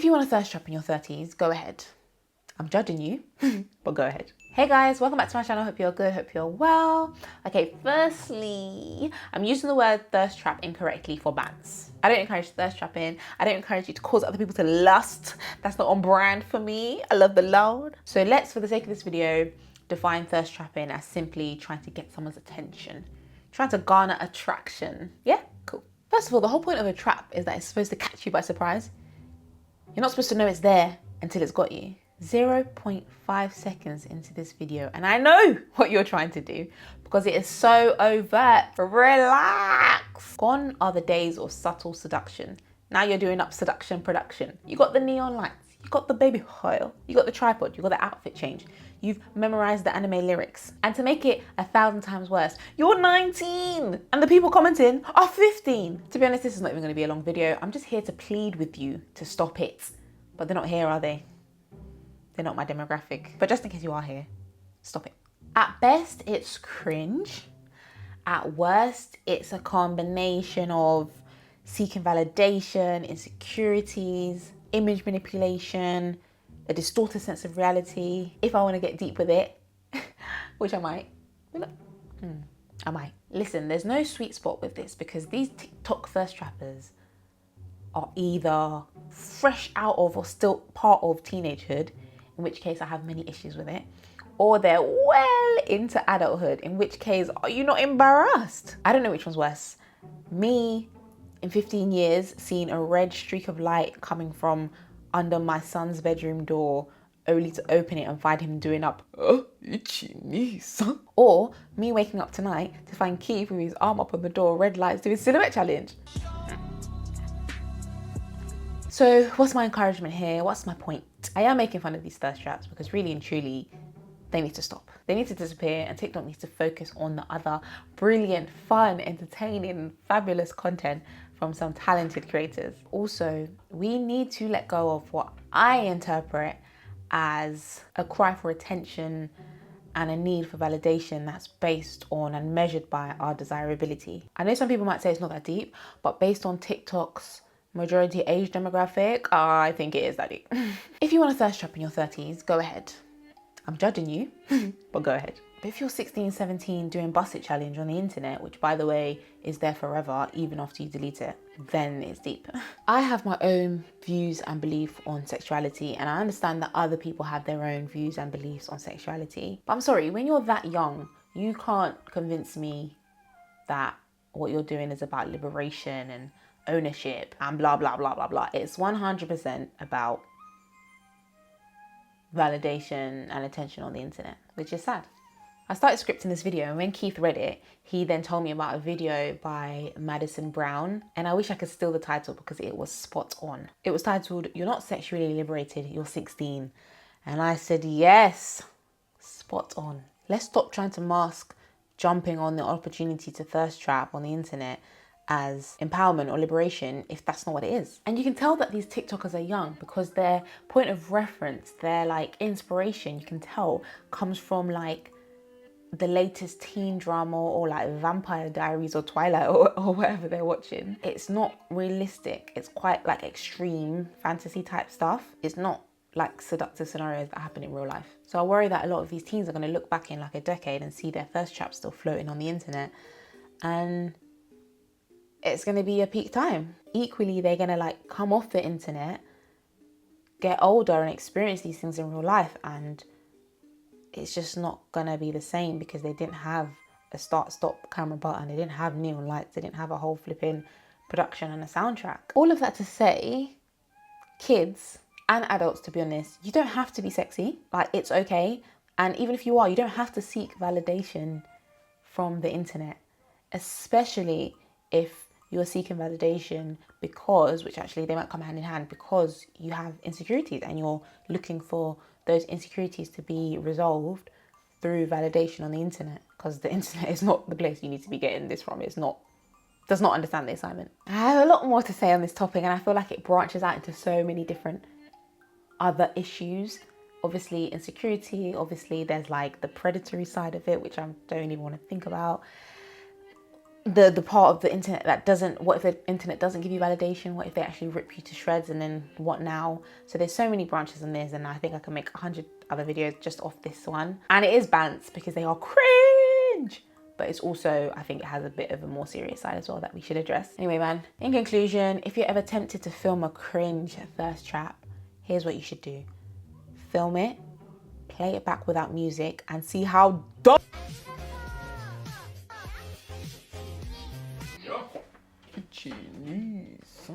If you want to thirst trap in your 30s, go ahead. I'm judging you, but go ahead. Hey guys, welcome back to my channel. Hope you're good, hope you're well. Okay, firstly, I'm using the word thirst trap incorrectly for bans. I don't encourage thirst trapping. I don't encourage you to cause other people to lust. That's not on brand for me. I love the Lord. So let's, for the sake of this video, define thirst trapping as simply trying to get someone's attention, trying to garner attraction. Yeah, cool. First of all, the whole point of a trap is that it's supposed to catch you by surprise. You're not supposed to know it's there until it's got you. 0.5 seconds into this video, and I know what you're trying to do because it is so overt. Relax. Gone are the days of subtle seduction. Now you're doing up seduction production. You got the neon lights, you got the baby oil, you got the tripod, you got the outfit change. You've memorized the anime lyrics. And to make it 1,000 times worse, you're 19 and the people commenting are 15. To be honest, this is not even going to be a long video. I'm just here to plead with you to stop it. But they're not here, are they? They're not my demographic. But just in case you are here, stop it. At best, it's cringe. At worst, it's a combination of seeking validation, insecurities, image manipulation, a distorted sense of reality. If I want to get deep with it, which I might. I might. Listen, there's no sweet spot with this because these TikTok thirst trappers are either fresh out of or still part of teenagehood, in which case I have many issues with it, or they're well into adulthood, in which case, are you not embarrassed? I don't know which one's worse. Me, in 15 years, seeing a red streak of light coming from under my son's bedroom door, only to open it and find him doing up, itchy knee, son. Or me waking up tonight to find Keith with his arm up on the door, red lights, doing silhouette challenge. So what's my encouragement here? What's my point? I am making fun of these thirst traps because really and truly, they need to stop. They need to disappear and TikTok needs to focus on the other brilliant, fun, entertaining, fabulous content from some talented creators. Also, we need to let go of what I interpret as a cry for attention and a need for validation that's based on and measured by our desirability. I know some people might say it's not that deep, but based on TikTok's majority age demographic, I think it is that deep. If you want to thirst trap in your 30s, go ahead. I'm judging you, but go ahead. But if you're 16, 17 doing Bust It challenge on the internet, which by the way is there forever, even after you delete it, then it's deep. I have my own views and belief on sexuality, and I understand that other people have their own views and beliefs on sexuality. But I'm sorry, when you're that young, you can't convince me that what you're doing is about liberation and ownership and blah, blah, blah, blah, blah. It's 100% about validation and attention on the internet, which is sad. I started scripting this video and when Keith read it, he then told me about a video by Madison Brown, and I wish I could steal the title because it was spot on. It was titled, "You're not sexually liberated, you're 16. And I said, yes, spot on. Let's stop trying to mask jumping on the opportunity to thirst trap on the internet as empowerment or liberation if that's not what it is. And you can tell that these TikTokers are young because their point of reference, their like inspiration, you can tell comes from like the latest teen drama or like Vampire Diaries or Twilight or whatever they're watching. It's not realistic. It's quite like extreme fantasy type stuff. It's not like seductive scenarios that happen in real life. So I worry that a lot of these teens are going to look back in like a decade and see their thirst trap still floating on the internet, and it's going to be a peak time. Equally, they're going to like come off the internet, get older and experience these things in real life, and it's just not going to be the same because they didn't have a start-stop camera button, they didn't have neon lights, they didn't have a whole flipping production and a soundtrack. All of that to say, kids and adults, to be honest, you don't have to be sexy. Like, it's okay. And even if you are, you don't have to seek validation from the internet, especially if you're seeking validation because, which actually they might come hand in hand, because you have insecurities and you're looking for those insecurities to be resolved through validation on the internet, because the internet is not the place you need to be getting this from. It's not, does not understand the assignment. I have a lot more to say on this topic and I feel like it branches out into so many different other issues. Obviously insecurity, obviously there's like the predatory side of it, which I don't even want to think about. the part of the internet that doesn't, what if the internet doesn't give you validation? What if they actually rip you to shreds, and then what now? So there's so many branches on this, and I think I can make 100 other videos just off this one. And it is bants because they are cringe, but it's also, I think it has a bit of a more serious side as well that we should address. Anyway, man, in conclusion, if you're ever tempted to film a cringe thirst trap, here's what you should do. Film it, play it back without music, and see how dumb. Genius.